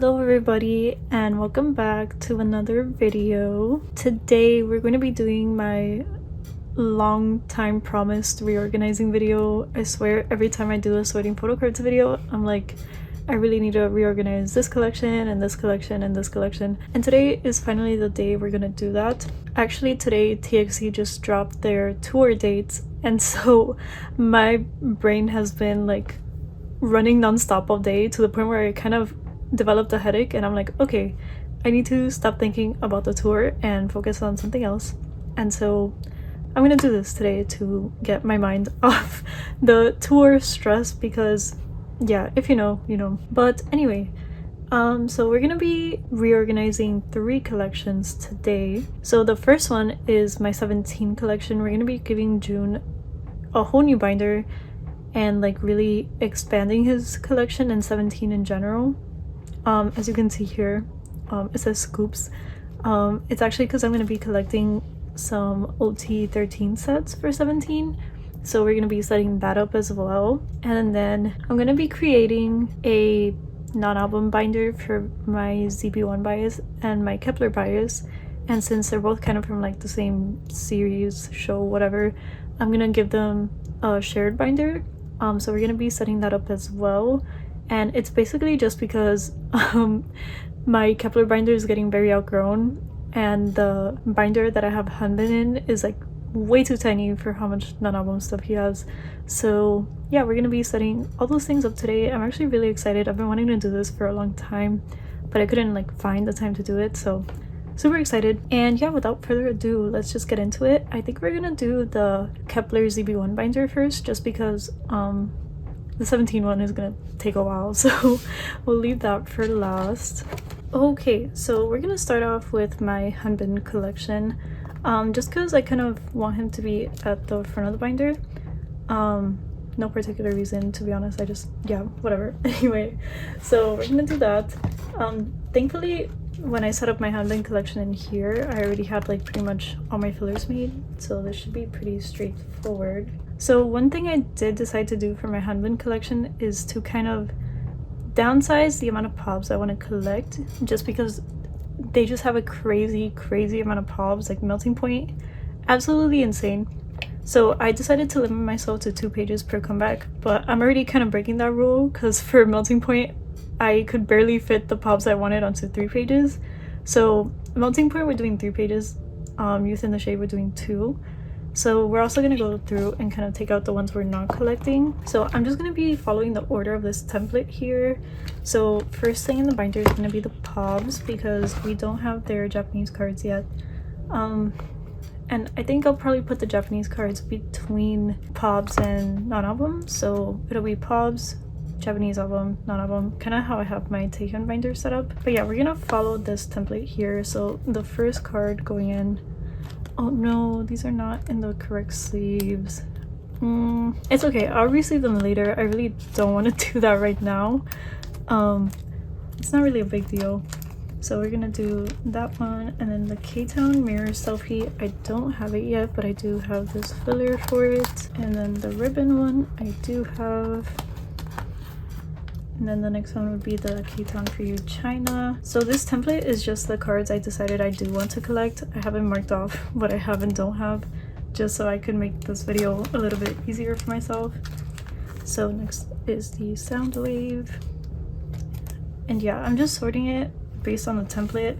Hello everybody and welcome back to another video. Today we're going to be doing my long time promised reorganizing video. I swear every time I do a sorting photo cards video I'm like, I really need to reorganize this collection and this collection and this collection, and today is finally the day we're gonna do that. Actually today TXT just dropped their tour dates, and so my brain has been like running non-stop all day to the point where I kind of developed a headache, and I'm like, okay, I need to stop thinking about the tour and focus on something else. And so I'm gonna do this today to get my mind off the tour stress, because yeah, if you know, you know. But anyway, so we're gonna be reorganizing 3 collections today. So the first one is my 17 collection. We're gonna be giving June a whole new binder and like really expanding his collection and 17 in general. As you can see here, it says scoops. It's actually because I'm going to be collecting some OT 13 sets for 17, so we're going to be setting that up as well. And then I'm going to be creating a non-album binder for my zb1 bias and my kep1er bias, and since they're both kind of from like the same series, show, whatever, I'm going to give them a shared binder. So we're going to be setting that up as well. And it's basically just because my kep1er binder is getting very outgrown, and the binder that I have hanbin in is like way too tiny for how much non-album stuff he has. So yeah, we're gonna be setting all those things up today. I'm actually really excited. I've been wanting to do this for a long time, but I couldn't like find the time to do it, so super excited. And yeah, without further ado, let's just get into it. I think we're gonna do the kep1er zb1 binder first, just because the 17 one is gonna take a while, so we'll leave that for last. Okay, so we're gonna start off with my hanbin collection, just because I kind of want him to be at the front of the binder. No particular reason, to be honest. I just, yeah, whatever. Anyway, so we're gonna do that. Thankfully, when I set up my hanbin collection in here, I already had like pretty much all my fillers made, so this should be pretty straightforward. So one thing I did decide to do for my hanbin collection is to kind of downsize the amount of pobs I want to collect, just because they just have a crazy amount of pobs, like melting point, absolutely insane. So I decided to limit myself to 2 pages per comeback, but I'm already kind of breaking that rule because for melting point I could barely fit the pobs I wanted onto 3 pages. So melting point we're doing 3 pages, youth in the shade we're doing 2. So we're also going to go through and kind of take out the ones we're not collecting. So I'm just going to be following the order of this template here. So first thing in the binder is going to be the pobs, because we don't have their Japanese cards yet. And I think I'll probably put the Japanese cards between pobs and non-album. So it'll be pobs, Japanese album, non-album, kind of how I have my Taehyun binder set up. But yeah, we're going to follow this template here. So the first card going in, oh no, these are not in the correct sleeves. It's okay, I'll re-sleeve them later. I really don't want to do that right now. It's not really a big deal. So we're gonna do that one, and then the kep1er mirror selfie, I don't have it yet, but I do have this filler for it. And then the ribbon one I do have. And then the next one would be the kep1er for you China. So this template is just the cards I decided I do want to collect. I haven't marked off what I have and don't have, just so I could make this video a little bit easier for myself. So next is the sound wave. And yeah, I'm just sorting it based on the template,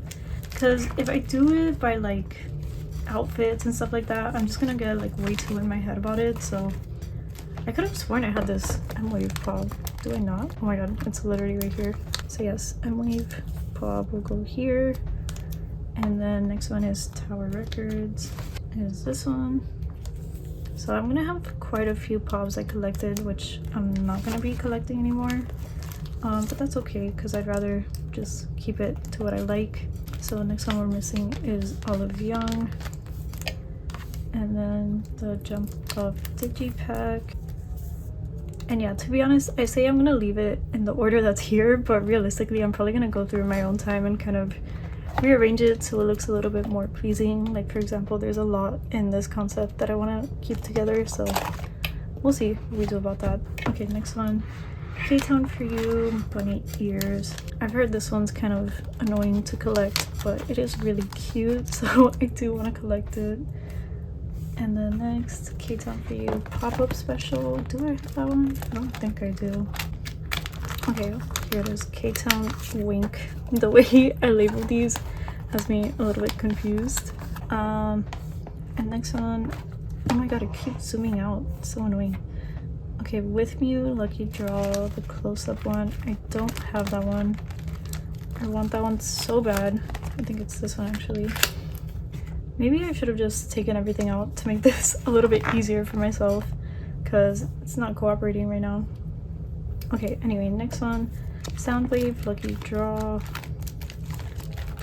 because if I do it by like outfits and stuff like that, I'm just gonna get like way too in my head about it. So I could have sworn I had this M-Wave pob. Do I not? Oh my god, it's literally right here. So yes, M-Wave pob will go here. And then next one is Tower Records, is this one. So I'm gonna have quite a few pobs I collected, which I'm not gonna be collecting anymore. But that's okay, because I'd rather just keep it to what I like. So the next one we're missing is Olive Young. And then the Jump Up Digipack. And yeah, to be honest, I say I'm gonna leave it in the order that's here, but realistically I'm probably gonna go through in my own time and kind of rearrange it so it looks a little bit more pleasing. Like for example, there's a lot in this concept that I want to keep together, so we'll see what we do about that. Okay, next one K-Town for You, bunny ears. I've heard this one's kind of annoying to collect, but it is really cute, so I do want to collect it. And then next, K-Town for You pop-up special. Do I have that one? I don't think I do. Okay, here it is. K-Town Wink. The way I labeled these has me a little bit confused. And next one, oh my god, it keeps zooming out. It's so annoying. Okay, With You, Lucky Draw, the close-up one. I don't have that one. I want that one so bad. I think it's this one actually. Maybe I should have just taken everything out to make this a little bit easier for myself, because it's not cooperating right now. Okay, anyway, next one, Soundwave, Lucky Draw.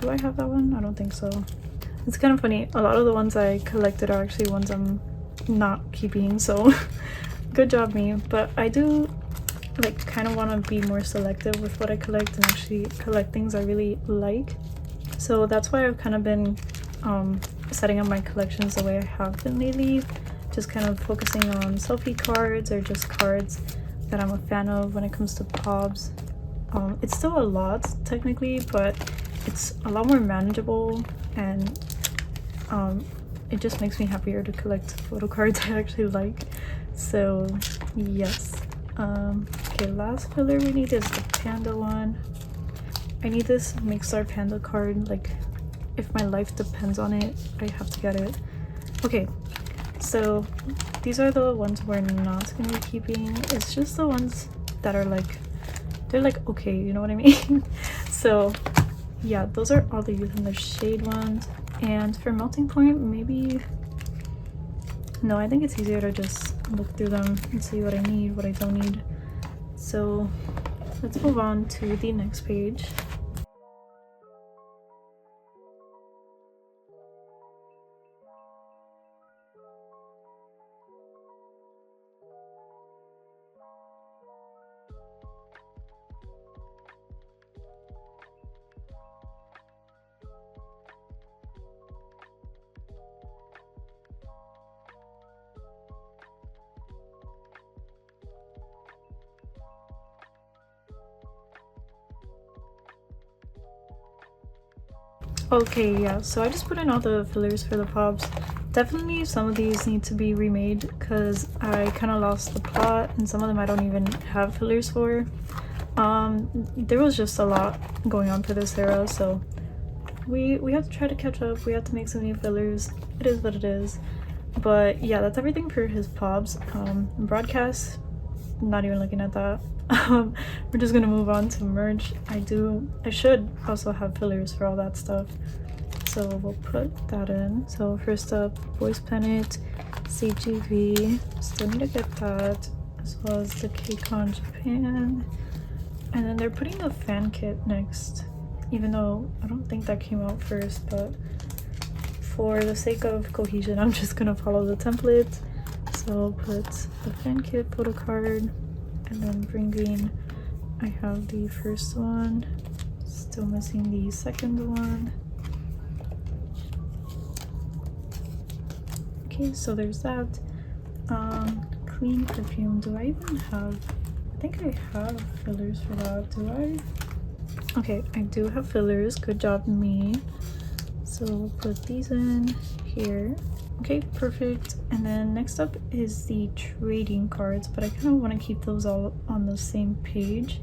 Do I have that one? I don't think so. It's kind of funny, a lot of the ones I collected are actually ones I'm not keeping, so good job me. But I do like kind of want to be more selective with what I collect and actually collect things I really like. So that's why I've kind of been setting up my collections the way I have been lately, just kind of focusing on selfie cards or just cards that I'm a fan of when it comes to pobs. It's still a lot technically, but it's a lot more manageable, and it just makes me happier to collect photo cards I actually like. So yes. Okay, last filler we need is the panda one. I need this Mixar panda card. Like, if my life depends on it, I have to get it. Okay, so these are the ones we're not gonna be keeping. It's just the ones that are like, they're like okay, you know what I mean? So yeah, those are all the Youth in the Shade ones. And for Melting Point, maybe no, I think it's easier to just look through them and see what I need, what I don't need. So let's move on to the next page. Okay, yeah, so I just put in all the fillers for the pops. Definitely some of these need to be remade because I kind of lost the plot, and some of them I don't even have fillers for. There was just a lot going on for this era, so we have to try to catch up. We have to make some new fillers. It is what it is. But yeah, that's everything for his pops. Broadcast, not even looking at that. We're just gonna move on to merch. I should also have fillers for all that stuff, so we'll put that in. So first up, Boys Planet, CGV, still need to get that, as well as the KCON Japan. And then they're putting the fan kit next, even though I don't think that came out first, but for the sake of cohesion, I'm just gonna follow the template. So I'll put the fan kit photo card, and then Bring Green, I have the first one, still missing the second one. Okay, so there's that. Clean Perfume, do I even have, I think I have fillers for that, do I? Okay, I do have fillers, good job me. So we'll put these in here. Okay, perfect. And then next up is the trading cards, but I kind of want to keep those all on the same page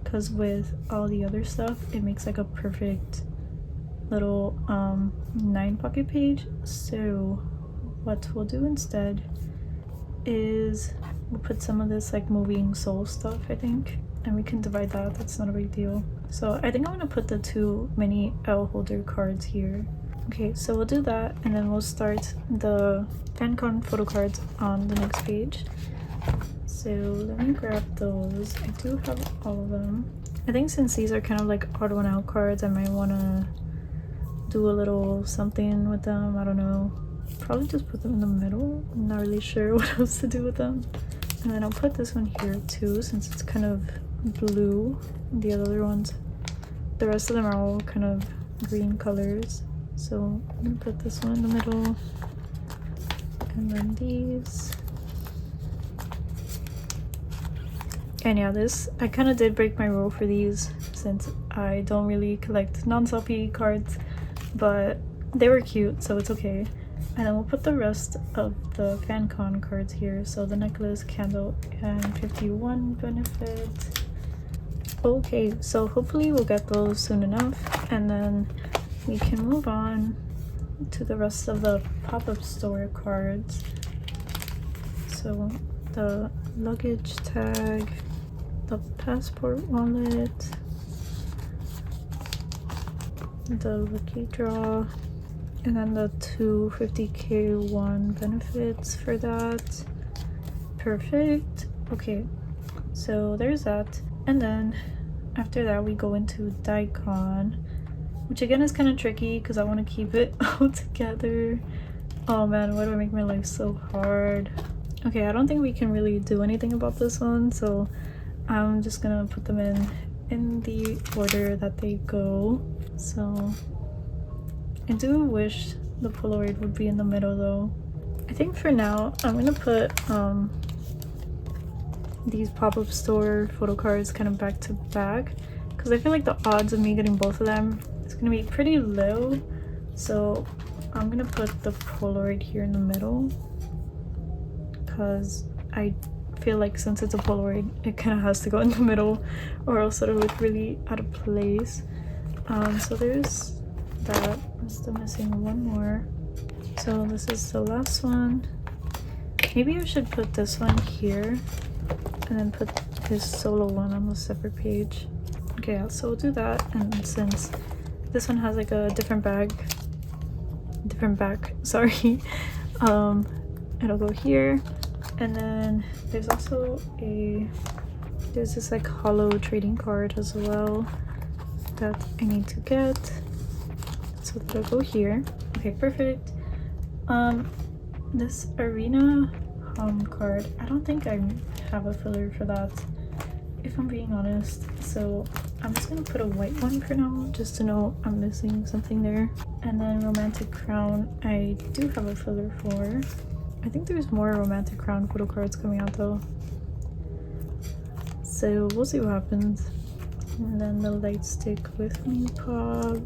because with all the other stuff it makes like a perfect little 9-pocket page. So what we'll do instead is we'll put some of this like moving soul stuff, I think, and we can divide that. That's not a big deal. So I think I'm gonna put the 2 mini L holder cards here. Okay, so we'll do that, and then we'll start the FanCon photo cards on the next page. So let me grab those. I do have all of them. I think since these are kind of like odd one out cards, I might want to do a little something with them. I don't know. Probably just put them in the middle. I'm not really sure what else to do with them. And then I'll put this one here too, since it's kind of blue. The other ones, the rest of them are all kind of green colors. So I'm gonna put this one in the middle, and then these. And yeah, this, I kind of did break my rule for these since I don't really collect non-selfie cards, but they were cute, so it's okay. And then we'll put the rest of the FanCon cards here. So the necklace, candle, and 51 benefit. Okay, so hopefully we'll get those soon enough, and then we can move on to the rest of the pop-up store cards. So the luggage tag, the passport wallet, the lucky draw, and then the 250k1 benefits for that. Perfect. Okay, so there's that. And then after that we go into Daikon, which again is kind of tricky because I want to keep it all together. Oh man, why do I make my life so hard? Okay, I don't think we can really do anything about this one, so I'm just gonna put them in the order that they go. So I do wish the Polaroid would be in the middle though. I think for now I'm gonna put these pop-up store photo cards kind of back to back because I feel like the odds of me getting both of them is gonna be pretty low. So I'm gonna put the Polaroid here in the middle because I feel like since it's a Polaroid, it kind of has to go in the middle or else it'll look really out of place. So there's that. I'm still missing one more. So this is the last one. Maybe I should put this one here and then put this solo one on the separate page. Okay, yeah, so we'll do that. And since this one has like a different back, sorry, it'll go here. And then there's also there's this like hollow trading card as well that I need to get, so that'll go here. Okay, perfect. This arena card, I don't think I have a filler for that, if I'm being honest, so I'm just gonna put a white one for now just to know I'm missing something there. And then romantic crown, I do have a filler for. I think there's more romantic crown photo cards coming out though, so we'll see what happens. And then the light stick with me pop,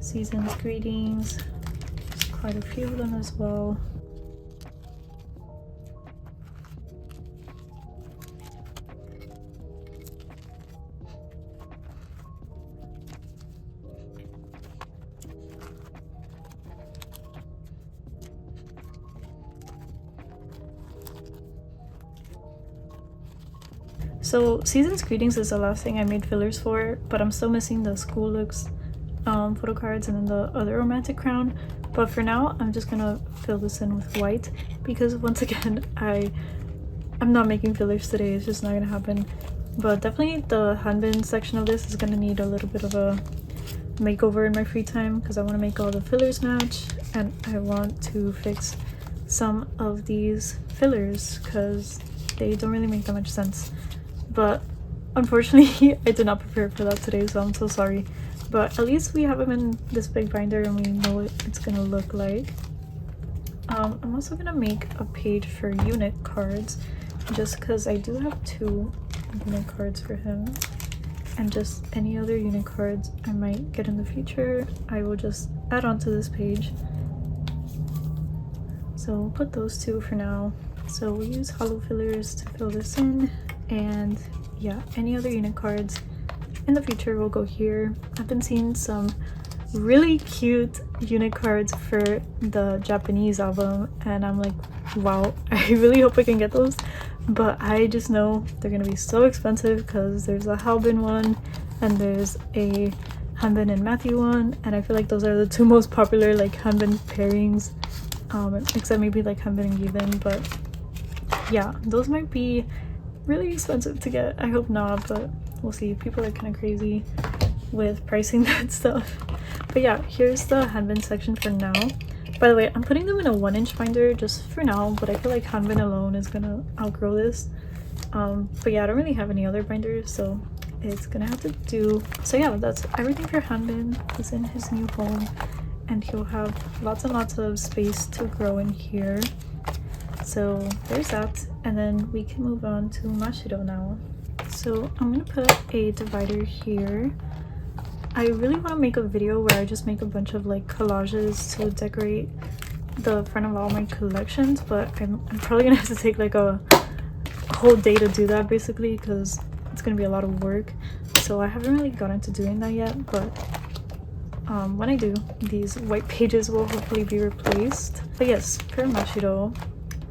season's greetings, there's quite a few of them as well. So Season's Greetings is the last thing I made fillers for, but I'm still missing the School Looks photo cards and then the other romantic crown. But for now, I'm just gonna fill this in with white because once again, I'm not making fillers today. It's just not gonna happen. But definitely the hanbin section of this is gonna need a little bit of a makeover in my free time because I want to make all the fillers match, and I want to fix some of these fillers because they don't really make that much sense. But unfortunately I did not prepare for that today, so I'm so sorry. But at least we have them in this big binder and we know what it's gonna look like. I'm also gonna make a page for unit cards just because I do have 2 unit cards for him, and just any other unit cards I might get in the future I will just add on to this page. So we'll put those 2 for now. So we'll use hollow fillers to fill this in, and yeah, any other unit cards in the future will go here. I've been seeing some really cute unit cards for the Japanese album and I'm like, wow, I really hope I can get those, but I just know they're gonna be so expensive because there's a hanbin one and there's a hanbin and Matthew one, and I feel like those are the 2 most popular like hanbin pairings, except maybe like hanbin and given. But yeah, those might be really expensive to get. I hope not, but we'll see. People are kind of crazy with pricing that stuff. But yeah, here's the hanbin section for now. By the way, I'm putting them in a 1-inch binder just for now, but I feel like hanbin alone is gonna outgrow this. But yeah, I don't really have any other binders, so it's gonna have to do. So yeah, that's everything for hanbin. He's in his new home and he'll have lots and lots of space to grow in here. So there's that, and then we can move on to mashiro now. So I'm gonna put a divider here. I really want to make a video where I just make a bunch of like collages to decorate the front of all my collections, but I'm probably gonna have to take like a whole day to do that basically, because it's gonna be a lot of work. So I haven't really gotten to doing that yet, but when I do, these white pages will hopefully be replaced. But yes, for mashiro,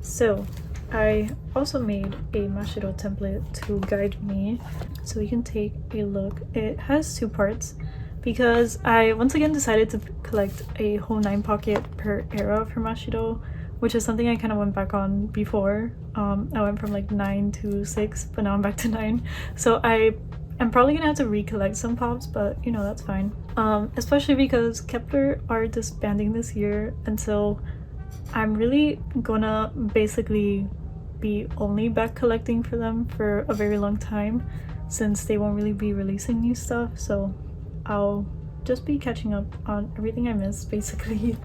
so I also made a mashiro template to guide me, so we can take a look. It has two parts because I once again decided to collect a whole 9 pocket per era for mashiro, which is something I kind of went back on before. I went from like 9 to 6, but now I'm back to 9. So I'm probably gonna have to recollect some pops, but you know, that's fine. Especially because kep1er are disbanding this year, and so I'm really gonna basically be only back collecting for them for a very long time, since they won't really be releasing new stuff. So I'll just be catching up on everything I missed basically.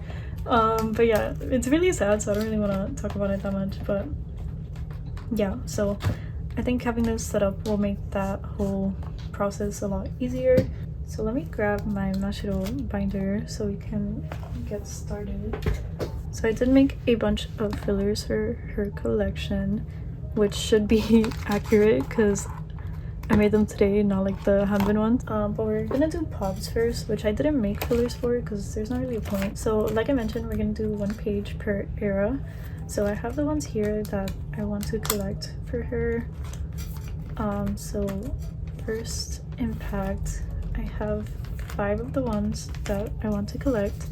But yeah, it's really sad, so I don't really want to talk about it that much, but yeah, so I think having this set up will make that whole process a lot easier. So let me grab my mashiro binder so we can get started. So I did make a bunch of fillers for her collection, which should be accurate because I made them today, not like the hanbin ones. But we're gonna do pops first, which I didn't make fillers for because there's not really a point. So like I mentioned, we're gonna do 1 page per era. So I have the ones here that I want to collect for her. So first impact, I have 5 of the ones that I want to collect.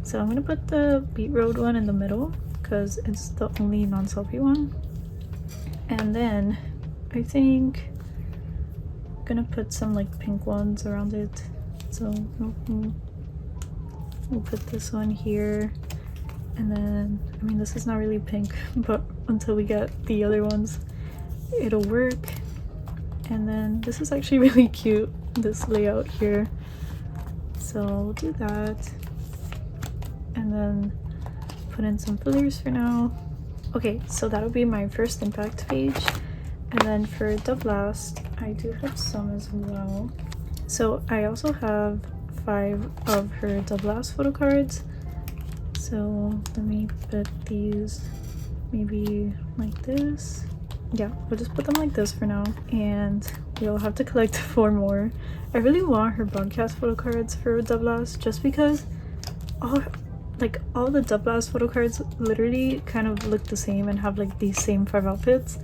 So I'm gonna put the beet road one in the middle because it's the only non-selfie one. And then I think I'm gonna put some like pink ones around it. So we'll put this one here. And then, I mean, this is not really pink, but until we get the other ones, it'll work. And then this is actually really cute, this layout here. So we'll do that. And then put in some fillers for now. Okay, so that'll be my first impact page. And then for the blast, I do have some as well. So I also have 5 of her the blast photo cards. So let me put these maybe like this. Yeah, we'll just put them like this for now, and we'll have to collect 4 more. I really want her broadcast photo cards for the blast, just because all the Dubblast photo cards literally kind of look the same and have like these same 5 outfits,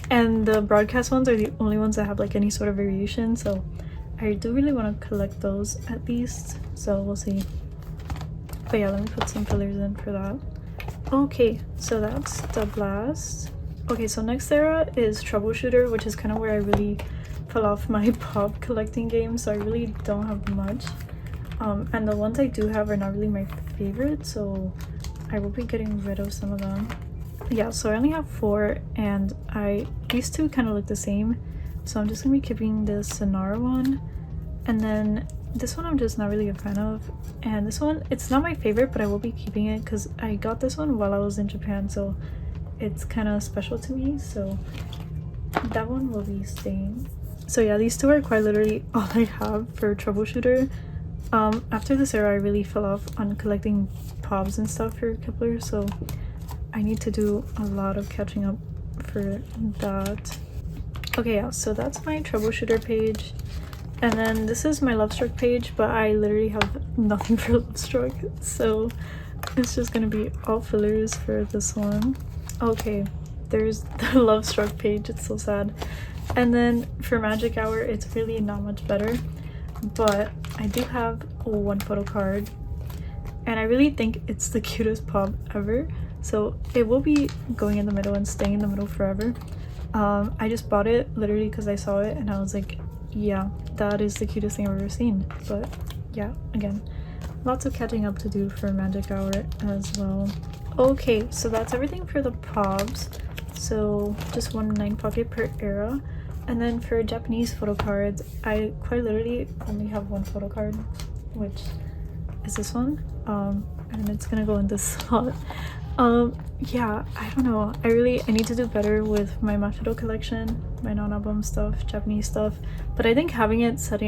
and the broadcast ones are the only ones that have like any sort of variation. So I do really want to collect those at least, so we'll see. But yeah, let me put some fillers in for that. Okay, so that's Dubblast. Okay, so next era is Troubleshooter, which is kind of where I really fell off my pop collecting game, so I really don't have much. And the ones I do have are not really my favorite, so I will be getting rid of some of them. Yeah, so I only have 4, and these two kind of look the same, so I'm just gonna be keeping the Sonara one. And then this one I'm just not really a fan of, and this one, it's not my favorite, but I will be keeping it because I got this one while I was in Japan, so it's kind of special to me, so that one will be staying. So yeah, these two are quite literally all I have for Troubleshooter. After this era, I really fell off on collecting pops and stuff for kep1er, so I need to do a lot of catching up for that. Okay, yeah, so that's my Troubleshooter page. And then this is my Lovestruck page, but I literally have nothing for Lovestruck, so it's just gonna be all fillers for this one. Okay, there's the Lovestruck page, it's so sad. And then for Magic Hour, it's really not much better, but I do have 1 photo card, and I really think it's the cutest pop ever, so it will be going in the middle and staying in the middle forever. I just bought it literally because I saw it and I was like, yeah, that is the cutest thing I've ever seen. But yeah, again, lots of catching up to do for Magic Hour as well. Okay, so that's everything for the pops. So just 1 9 pocket per era. And then for Japanese photo cards, I quite literally only have 1 photo card, which is this one. And it's gonna go in this slot. Yeah, I don't know. I need to do better with my mashiro collection, my non-album stuff, Japanese stuff. But I think having it set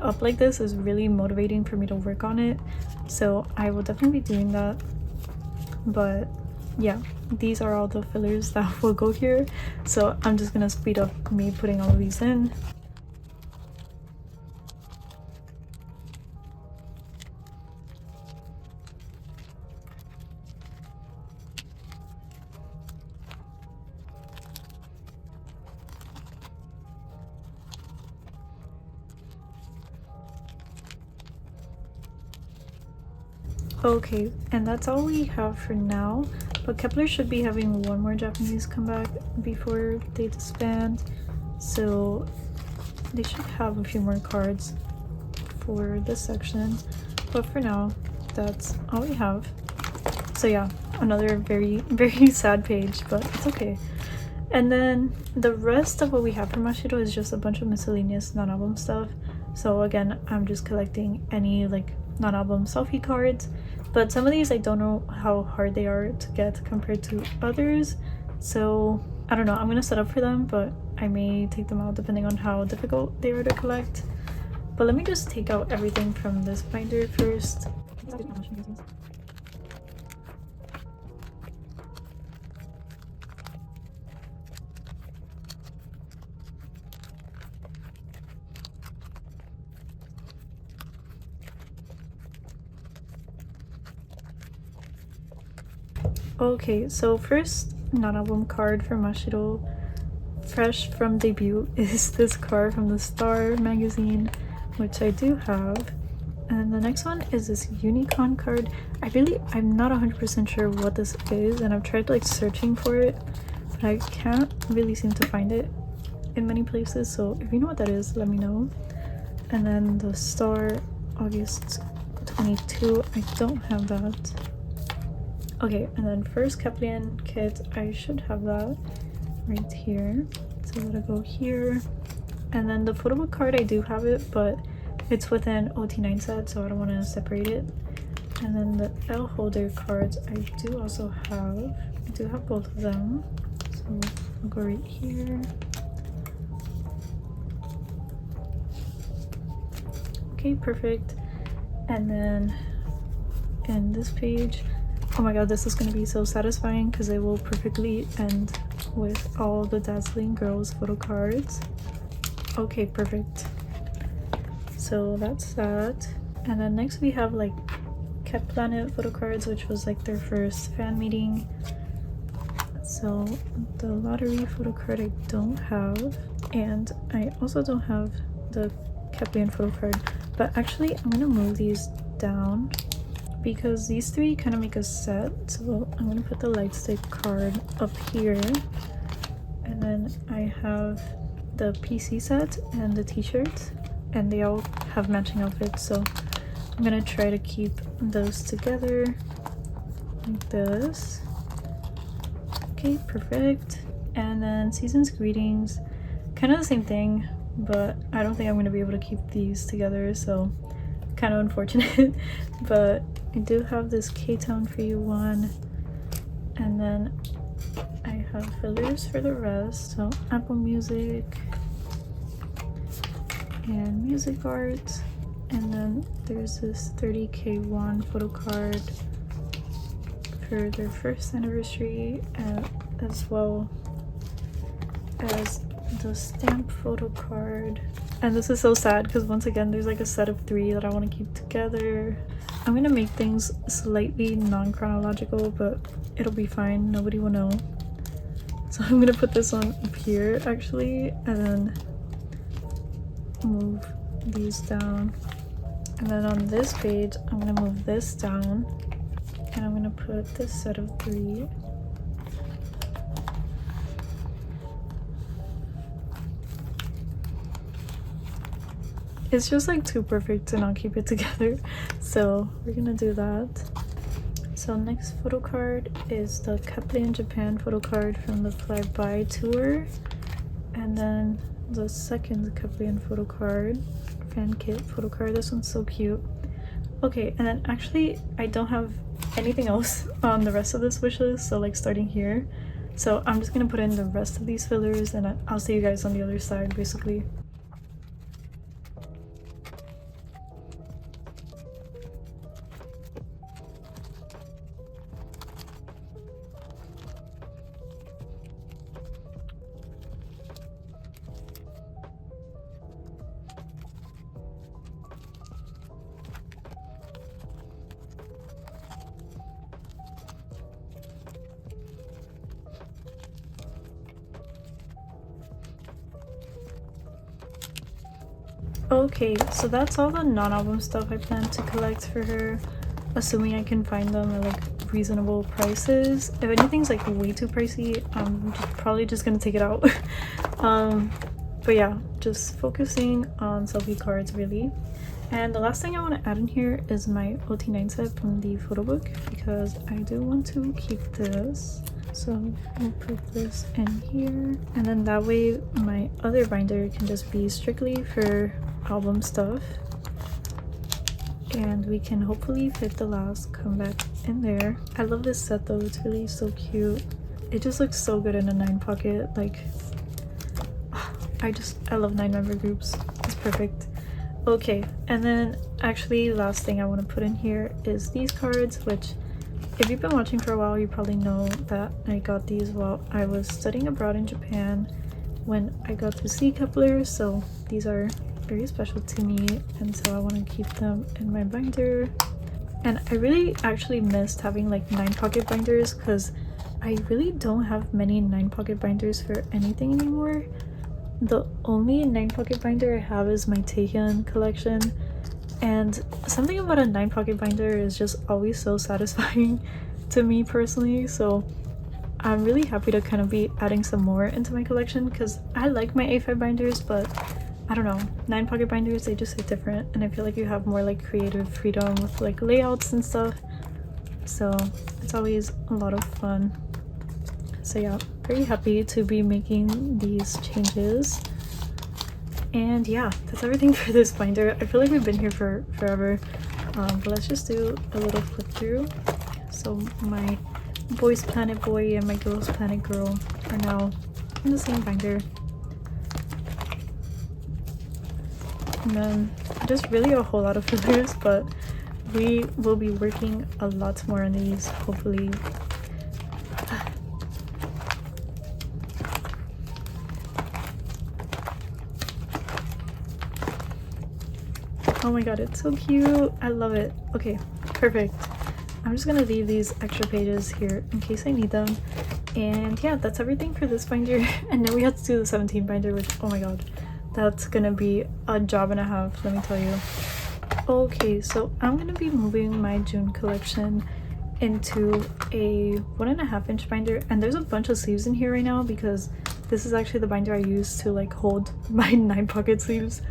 up like this is really motivating for me to work on it. So I will definitely be doing that. But yeah, these are all the fillers that will go here. So I'm just gonna speed up me putting all of these in. Okay, and that's all we have for now, but kep1er should be having one more Japanese comeback before they disband, so they should have a few more cards for this section, but for now that's all we have. So yeah, another very sad page, but it's okay. And then the rest of what we have for Mashiro is just a bunch of miscellaneous non-album stuff. So again, I'm just collecting any like non-album selfie cards, but some of these I don't know how hard they are to get compared to others, so I don't know. I'm gonna set up for them, but I may take them out depending on how difficult they are to collect. But let me just take out everything from this binder first. Okay, so first non-album card for Mashiro, fresh from debut, is this card from the Star magazine, which I do have. And the next one is this unicorn card. I'm not 100% sure what this is, and I've tried like searching for it, but I can't really seem to find it in many places, so if you know what that is, let me know. And then the Star August 22, I don't have that. Okay, and then first kep1er kit, I should have that right here, so let it go here. And then the photo book card, I do have it, but it's within OT9 set, so I don't want to separate it. And then the L holder cards, I do also have. I do have both of them, so I'll go right here. Okay, perfect. And then in this page, oh my god, this is gonna be so satisfying because it will perfectly end with all the Dazzling Girls photo cards. Okay, perfect. So that's that. And then next we have like kep1er photo cards, which was like their first fan meeting. So the lottery photo card I don't have, and I also don't have the kep1er photo card, but actually I'm gonna move these down because these three kind of make a set. So I'm gonna put the light stick card up here, and then I have the PC set and the t-shirts, and they all have matching outfits, so I'm gonna try to keep those together like this. Okay, perfect. And then Season's Greetings, kind of the same thing, but I don't think I'm gonna be able to keep these together, so kind of unfortunate. But I do have this K-Town for You one, and then I have fillers for the rest, so Apple Music and Music Art, and then there's this 30K1 photo card for their first anniversary, and as well as the stamp photo card. And this is so sad because once again there's like a set of 3 that I want to keep together. I'm gonna make things slightly non-chronological, but it'll be fine, nobody will know. So I'm gonna put this one up here actually, and then move these down. And then on this page I'm gonna move this down, and I'm gonna put this set of 3. It's just like too perfect to not keep it together, so we're gonna do that. So next photo card is the kep1er Japan photo card from the Flyby tour, and then the second kep1er photo card, fan kit photo card. This one's so cute. Okay, and then actually I don't have anything else on the rest of this wish list, so like starting here. So I'm just gonna put in the rest of these fillers and I'll see you guys on the other side basically. Okay, so that's all the non-album stuff I plan to collect for her, assuming I can find them at like reasonable prices. If anything's like way too pricey, I'm probably just gonna take it out. But yeah, just focusing on selfie cards really. And the last thing I want to add in here is my OT9 set from the photo book, because I do want to keep this. So we'll put this in here, and then that way my other binder can just be strictly for album stuff, and we can hopefully fit the last comeback in there. I love this set though, it's really so cute. It just looks so good in a 9 pocket. Like I love 9-member groups, it's perfect. Okay, and then actually last thing I want to put in here is these cards, which if you've been watching for a while you probably know that I got these while I was studying abroad in Japan when I got to see kep1er, so these are very special to me, and so I want to keep them in my binder. And I really actually missed having like 9-pocket binders, because I really don't have many 9-pocket binders for anything anymore. The only 9-pocket binder I have is my Taehyun collection, and something about a 9-pocket binder is just always so satisfying to me personally, so I'm really happy to kind of be adding some more into my collection, because I like my A5 binders, but I don't know, 9-pocket binders, they just hit different, and I feel like you have more like creative freedom with like layouts and stuff, so it's always a lot of fun. So yeah, very happy to be making these changes. And yeah, that's everything for this binder. I feel like we've been here for forever, but let's just do a little flip through. So my Boys Planet boy and my Girls Planet girl are now in the same binder. And then just really a whole lot of fillers, but we will be working a lot more on these, hopefully. Oh my god, it's so cute. I love it. Okay, perfect. I'm just gonna leave these extra pages here in case I need them. And yeah, that's everything for this binder. And then we have to do the 17 binder, which, oh my god, that's gonna be a job and a half, let me tell you. Okay, so I'm gonna be moving my June collection into a 1.5-inch binder, and there's a bunch of sleeves in here right now because this is actually the binder I use to like hold my 9-pocket sleeves.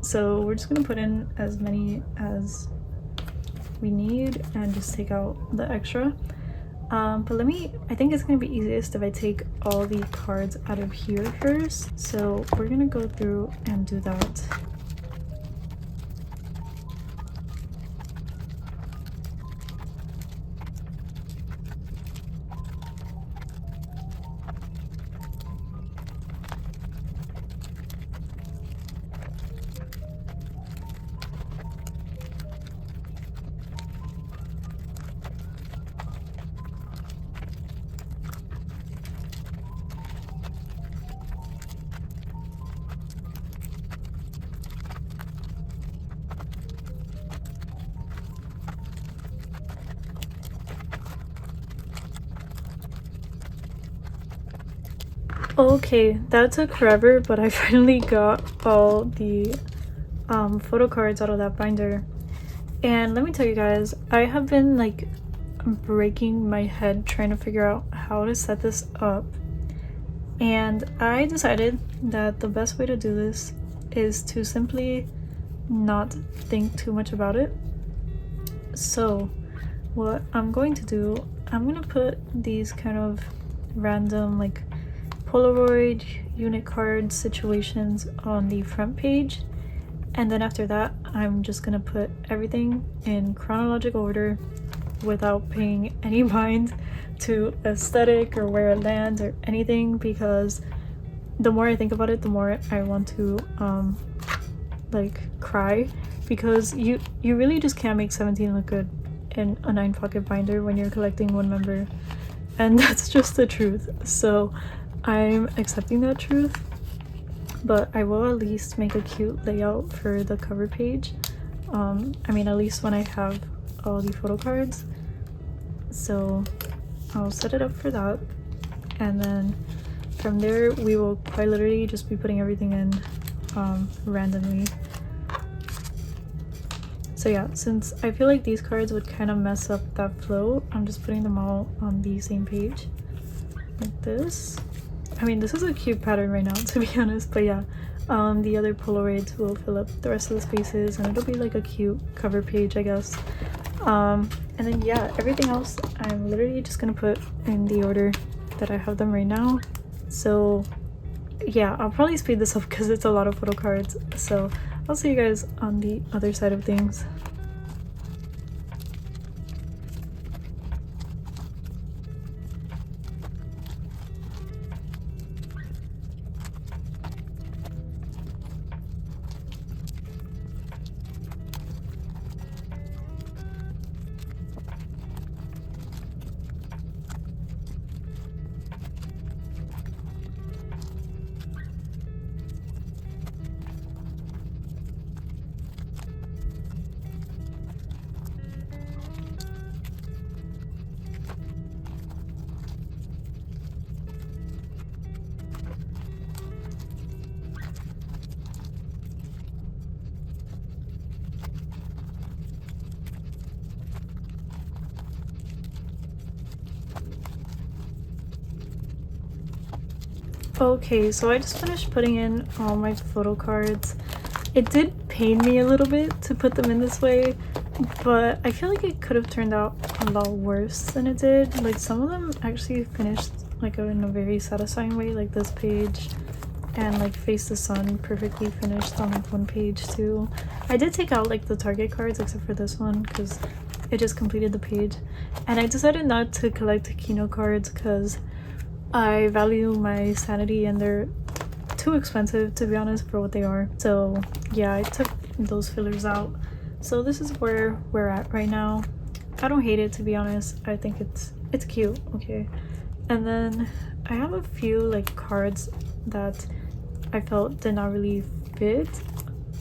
So we're just gonna put in as many as we need and just take out the extra. But I think it's gonna be easiest if I take all the cards out of here first. So we're gonna go through and do that. Okay, that took forever, but I finally got all the photo cards out of that binder. And let me tell you guys, I have been like breaking my head trying to figure out how to set this up. And I decided that the best way to do this is to simply not think too much about it. So what I'm going to do, I'm gonna put these kind of random like Polaroid unit card situations on the front page, And then after that, I'm just gonna put everything in chronological order without paying any mind to aesthetic or where it lands or anything, because the more I think about it, the more I want to like cry, because you really just can't make 17 look good in a 9-pocket binder when you're collecting one member, and that's just the truth. So I'm accepting that truth, but I will at least make a cute layout for the cover page. I mean, at least when I have all the photo cards. So I'll set it up for that, and then from there we will quite literally just be putting everything in randomly. So yeah, since I feel like these cards would kind of mess up that flow, I'm just putting them all on the same page like this. I mean, this is a cute pattern right now, to be honest, but yeah, the other Polaroids will fill up the rest of the spaces, and it'll be like a cute cover page, I guess. And then yeah, everything else I'm literally just gonna put in the order that I have them right now. So yeah, I'll probably speed this up because it's a lot of photo cards, so I'll see you guys on the other side of things. Okay, so I just finished putting in all my photo cards. It did pain me a little bit to put them in this way, but I feel like it could have turned out a lot worse than it did. Like, some of them actually finished like in a very satisfying way, like this page, and like Face the Sun perfectly finished on like one page too. I did take out like the Target cards except for this one because it just completed the page, and I decided not to collect Kino cards because I value my sanity and they're too expensive, to be honest, for what they are. So yeah, I took those fillers out. So this is where we're at right now. I don't hate it, to be honest. I think it's cute. Okay, and then I have a few like cards that I felt did not really fit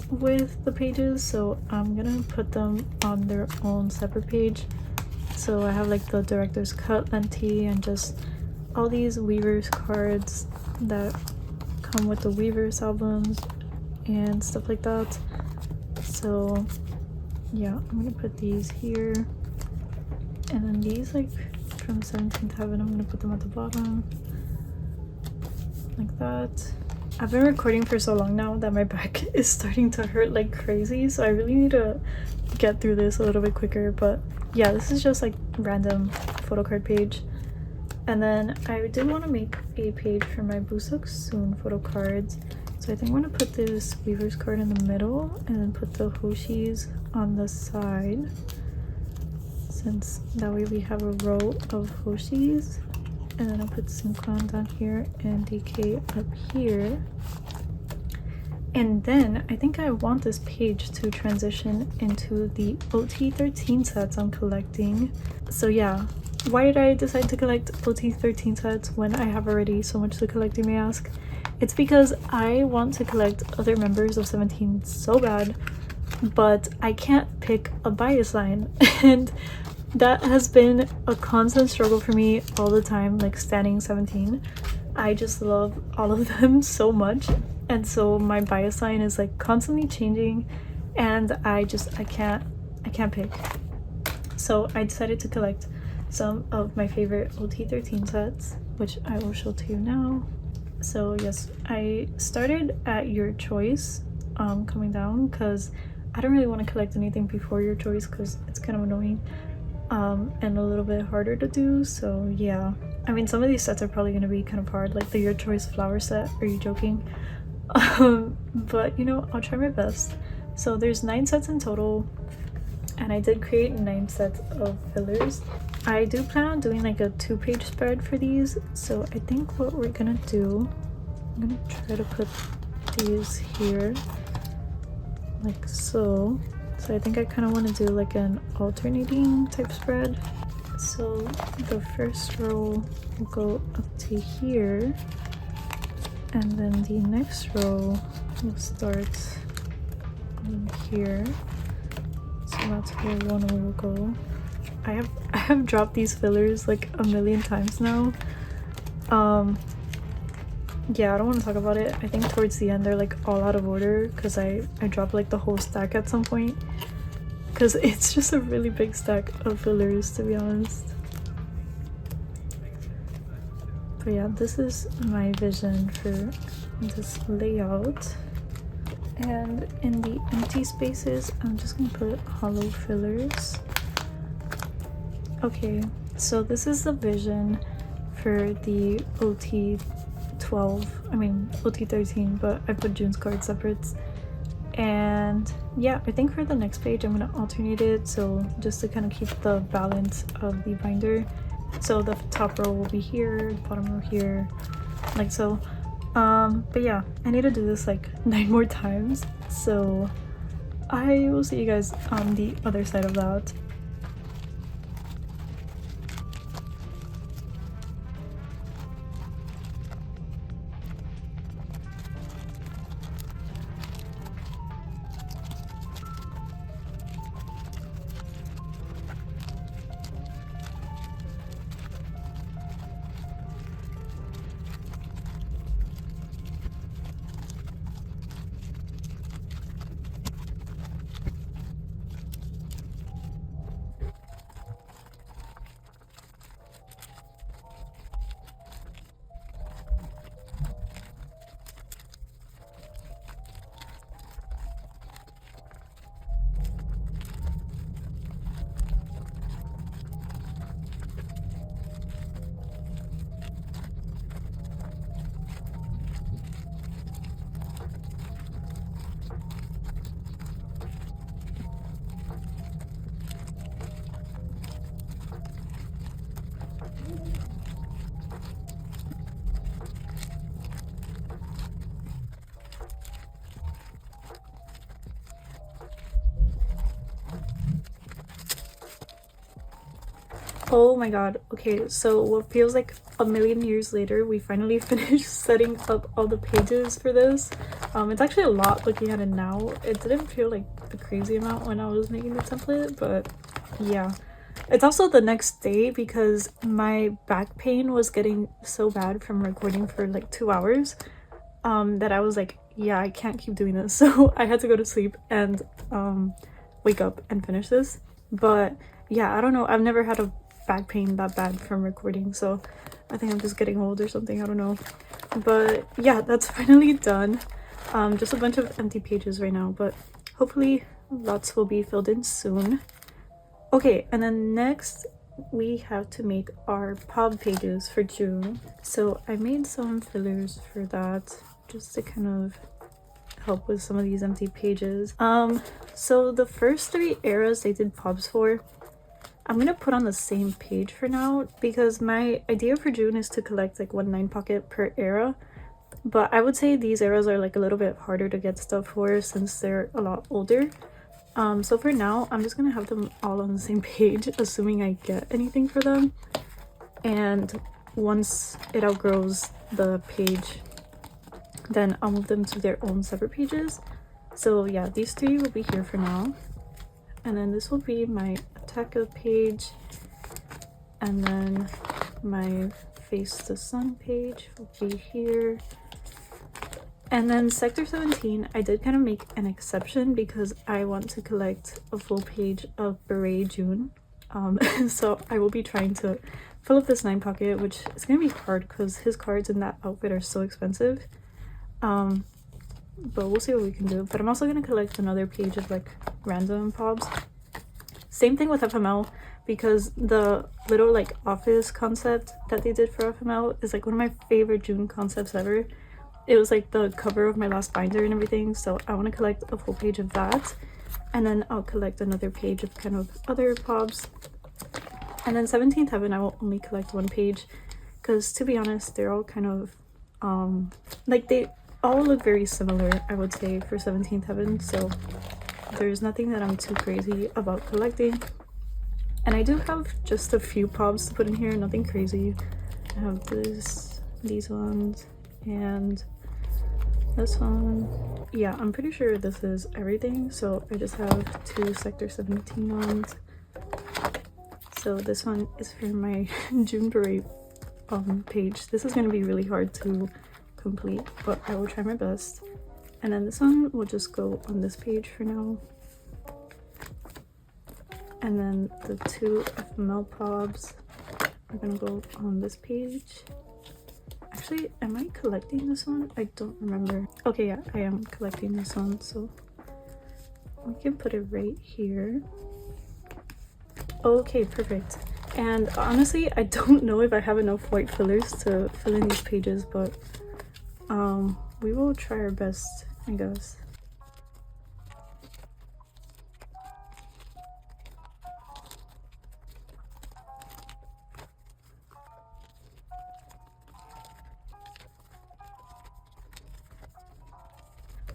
with the pages, so I'm gonna put them on their own separate page. So I have like the director's cut lenti and just all these Weavers cards that come with the Weavers albums and stuff like that. So yeah, I'm gonna put these here, and then these like from 17th Heaven, I'm gonna put them at the bottom like that. I've been recording for so long now that my back is starting to hurt like crazy, so I really need to get through this a little bit quicker. But yeah, this is just like random photo card page. And then I did want to make a page for my Busuk Soon photo cards. So I think I'm going to put this Weaver's card in the middle and then put the Hoshis on the side, since that way we have a row of Hoshis. And then I'll put Synchron down here and DK up here. And then I think I want this page to transition into the OT13 sets I'm collecting. So yeah, why did I decide to collect OT13 sets when I have already so much to collect, you may ask? It's because I want to collect other members of 17 so bad, but I can't pick a bias line. And that has been a constant struggle for me all the time, like standing 17. I just love all of them so much, and so my bias line is like constantly changing, and I can't pick. So I decided to collect some of my favorite OT13 sets, which I will show to you now. So yes, I started at Your Choice coming down because I don't really want to collect anything before Your Choice because it's kind of annoying and a little bit harder to do. So yeah, I mean, some of these sets are probably going to be kind of hard, like the Your Choice flower set. Are you joking? But you know, I'll try my best. So there's 9 sets in total, and I did create 9 sets of fillers. I do plan on doing like a 2-page spread for these, so I think what we're gonna do, I'm gonna try to put these here like so. So I think I kind of want to do like an alternating type spread. So the first row will go up to here, and then the next row will start on here. So that's where one will go. I have dropped these fillers like a million times now. Yeah, I don't want to talk about it. I think towards the end they're like all out of order because I dropped like the whole stack at some point, because it's just a really big stack of fillers, to be honest. But yeah, this is my vision for this layout. And in the empty spaces, I'm just gonna put hollow fillers. Okay, so this is the vision for the OT13, but I put June's card separate. And yeah, I think for the next page I'm gonna alternate it, so just to kind of keep the balance of the binder. So the top row will be here, the bottom row here, like so. But yeah, I need to do this like 9 more times, so I will see you guys on the other side of that. Oh my god, okay, so what feels like a million years later, we finally finished setting up all the pages for this. It's actually a lot looking at it now. It didn't feel like the crazy amount when I was making the template, but yeah. It's also the next day because my back pain was getting so bad from recording for like 2 hours that I was like, yeah, I can't keep doing this. So I had to go to sleep and wake up and finish this. But yeah, I don't know, I've never had a back pain that bad from recording, so I think I'm just getting old or something, I don't know. But yeah, that's finally done. Just a bunch of empty pages right now, but hopefully lots will be filled in soon. Okay, and then next we have to make our pub pages for June. So I made some fillers for that just to kind of help with some of these empty pages. So the first 3 eras they did pubs for, I'm gonna put on the same page for now because my idea for June is to collect like 1 9 pocket per era, but I would say these eras are like a little bit harder to get stuff for since they're a lot older. So for now I'm just gonna have them all on the same page, assuming I get anything for them, and once it outgrows the page then I'll move them to their own separate pages. So yeah, these 3 will be here for now, and then this will be my Taka page, and then my Face the Sun page will be here. And then Sector 17, I did kind of make an exception because I want to collect a full page of Beret June. So I will be trying to fill up this 9 pocket, which is gonna be hard because his cards in that outfit are so expensive. But we'll see what we can do. But I'm also gonna collect another page of like random pobs. Same thing with FML, because the little like office concept that they did for FML is like one of my favorite June concepts ever. it was like the cover of my last binder and everything, so I want to collect a full page of that, and then I'll collect another page of kind of other pobs, and then 17th Heaven I will only collect one page, because to be honest they're all kind of like they all look very similar, I would say, for 17th Heaven, so there's nothing that I'm too crazy about collecting. And I do have just a few pobs to put in here, nothing crazy. I have these ones, and this one. Yeah, I'm pretty sure this is everything, so I just have 2 Sector 17 ones. So this one is for my June parade page. This is going to be really hard to complete, but I will try my best. And then this one will just go on this page for now. And then the 2 FML pobs are gonna go on this page. Actually, am I collecting this one? I don't remember. Okay, yeah, I am collecting this one, so we can put it right here. Okay, perfect. And honestly, I don't know if I have enough white fillers to fill in these pages, but we will try our best, I guess.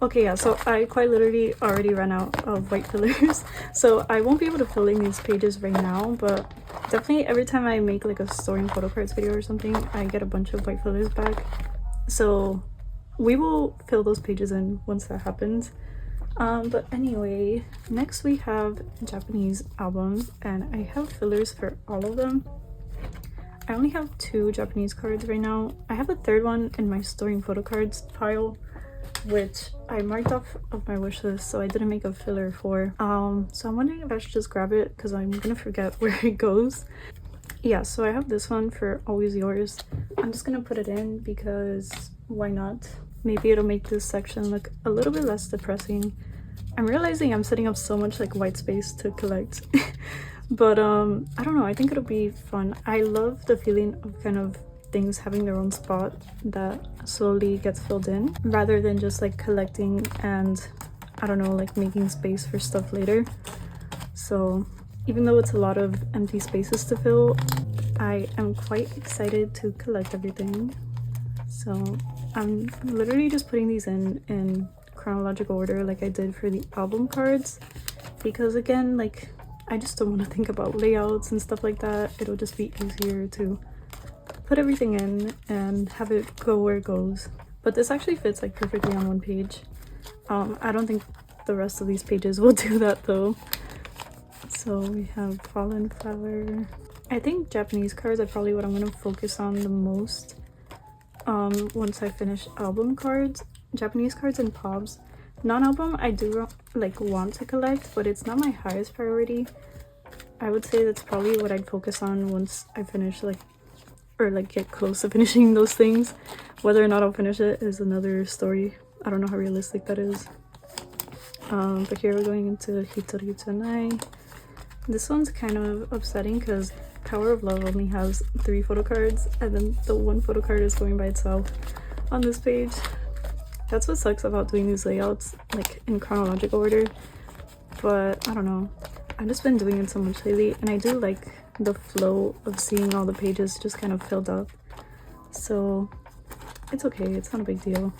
Okay, yeah, so I quite literally already ran out of white fillers, so I won't be able to fill in these pages right now, but definitely every time I make like a storing photo cards video or something, I get a bunch of white fillers back, so we will fill those pages in once that happens. But anyway, next we have Japanese albums, and I have fillers for all of them. I only have 2 Japanese cards right now. I have a 3rd one in my storing photo cards pile, which I marked off of my wish list, so I didn't make a filler for. So I'm wondering if I should just grab it, because I'm gonna forget where it goes. Yeah, so I have this one for Always Yours. I'm just gonna put it in because why not? Maybe it'll make this section look a little bit less depressing. I'm realizing I'm setting up so much like white space to collect. But I don't know, I think it'll be fun. I love the feeling of kind of things having their own spot that slowly gets filled in, rather than just like collecting and I don't know, like making space for stuff later. So even though it's a lot of empty spaces to fill, I am quite excited to collect everything. So I'm literally just putting these in chronological order like I did for the album cards, because again, like I just don't want to think about layouts and stuff like that. It'll just be easier to put everything in and have it go where it goes. But this actually fits like perfectly on one page. I don't think the rest of these pages will do that though. So we have Fallen Flower. I think Japanese cards are probably what I'm going to focus on the most once I finish album cards. Japanese cards and pobs. Non-album I do like want to collect, but it's not my highest priority. I would say that's probably what I'd focus on once I finish like, or like get close to finishing those things. Whether or not I'll finish it is another story. I don't know how realistic that is. But here we're going into Hitori Tanai. This one's kind of upsetting because Power of Love only has 3 photo cards, and then the 1 photo card is going by itself on this page. That's what sucks about doing these layouts like in chronological order, but I don't know, I've just been doing it so much lately, and I do like the flow of seeing all the pages just kind of filled up, so it's okay, it's not a big deal.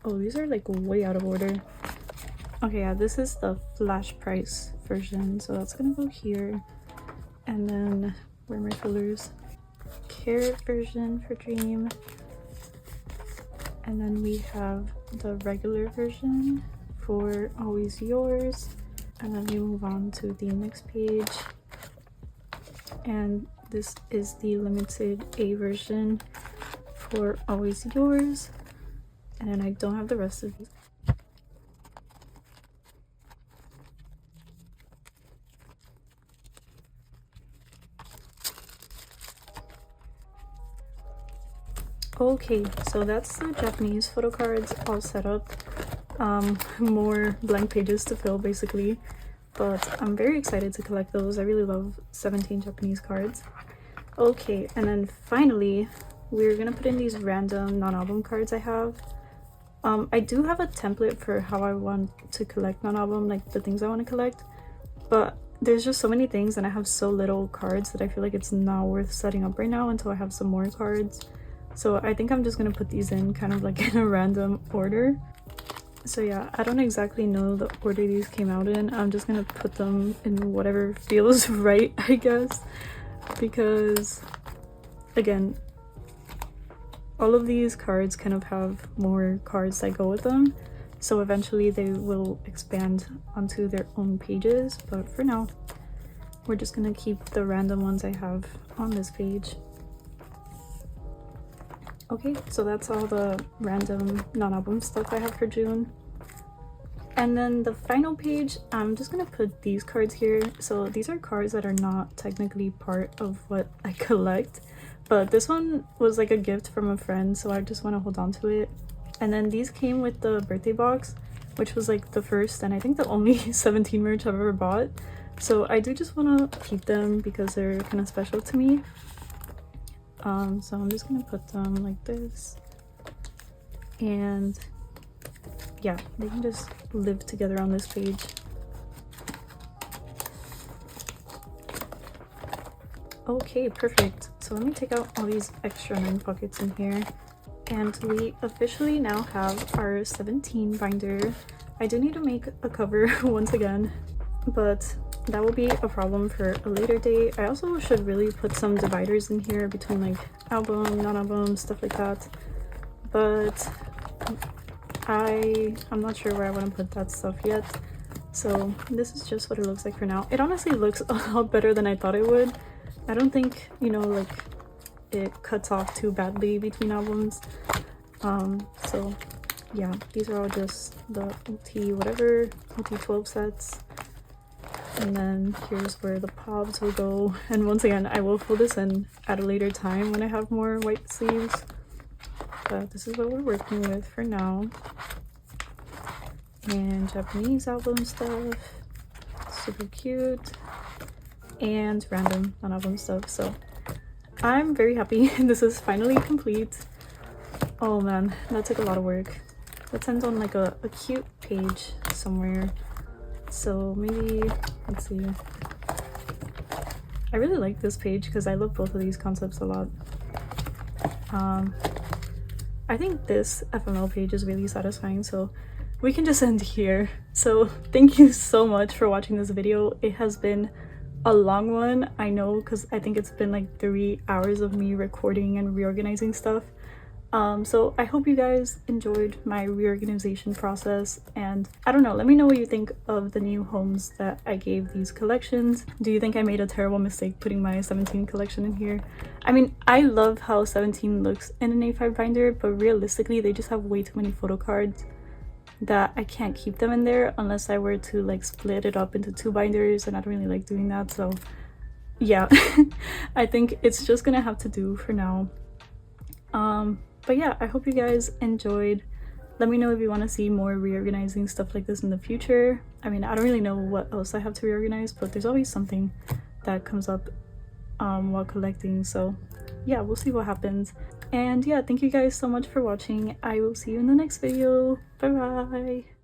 Oh, these are like way out of order. Okay, yeah, this is the flash price version, so that's gonna go here. And then where are my fillers? Carrot version for Dream. And then we have the regular version for Always Yours. And then we move on to the next page. And this is the limited A version for Always Yours. And then I don't have the rest of these. Okay, so that's the Japanese photo cards all set up. More blank pages to fill basically, but I'm very excited to collect those. I really love 17 Japanese cards. Okay, and then finally we're gonna put in these random non-album cards I have. I do have a template for how I want to collect non-album, like the things I want to collect, but there's just so many things and I have so little cards that I feel like it's not worth setting up right now until I have some more cards. So I think I'm just gonna put these in kind of like in a random order. So yeah, I don't exactly know the order these came out in. I'm just gonna put them in whatever feels right, I guess, because again, all of these cards kind of have more cards that go with them, so eventually they will expand onto their own pages, but for now we're just gonna keep the random ones I have on this page. Okay, so that's all the random non-album stuff I have for June. And then the final page, I'm just gonna put these cards here. So these are cards that are not technically part of what I collect, but this one was like a gift from a friend, so I just want to hold on to it. And then these came with the birthday box, which was like the first and I think the only 17 merch I've ever bought. So I do just want to keep them because they're kind of special to me. So I'm just gonna put them like this, and yeah, they can just live together on this page. Okay, perfect. So let me take out all these extra 9 pockets in here, and we officially now have our 17 binder. I do need to make a cover once again, but that will be a problem for a later date. I also should really put some dividers in here between like album, non-album, stuff like that, but I'm not sure where I want to put that stuff yet. So this is just what it looks like for now. It honestly looks a lot better than I thought it would. I don't think, you know, like it cuts off too badly between albums. So yeah, these are all just the OT whatever, OT 12 sets. And then here's where the pops will go, and once again I will fill this in at a later time when I have more white sleeves, but this is what we're working with for now. And Japanese album stuff, super cute, and random non-album stuff. So I'm very happy this is finally complete. Oh man, that took a lot of work. Let's end on like a cute page somewhere. So maybe, let's see, I really like this page because I love both of these concepts a lot. I think this FML page is really satisfying, so we can just end here. So thank you so much for watching this video. It has been a long one, I know, because I think it's been like 3 hours of me recording and reorganizing stuff. So I hope you guys enjoyed my reorganization process, and I don't know, let me know what you think of the new homes that I gave these collections. Do you think I made a terrible mistake putting my 17 collection in here? I mean, I love how 17 looks in an A5 binder, but realistically they just have way too many photo cards that I can't keep them in there unless I were to like split it up into 2 binders, and I don't really like doing that. So yeah, I think it's just gonna have to do for now. But yeah, I hope you guys enjoyed. Let me know if you want to see more reorganizing stuff like this in the future. I mean, I don't really know what else I have to reorganize, but there's always something that comes up while collecting. So yeah, we'll see what happens. And yeah, thank you guys so much for watching. I will see you in the next video. Bye bye.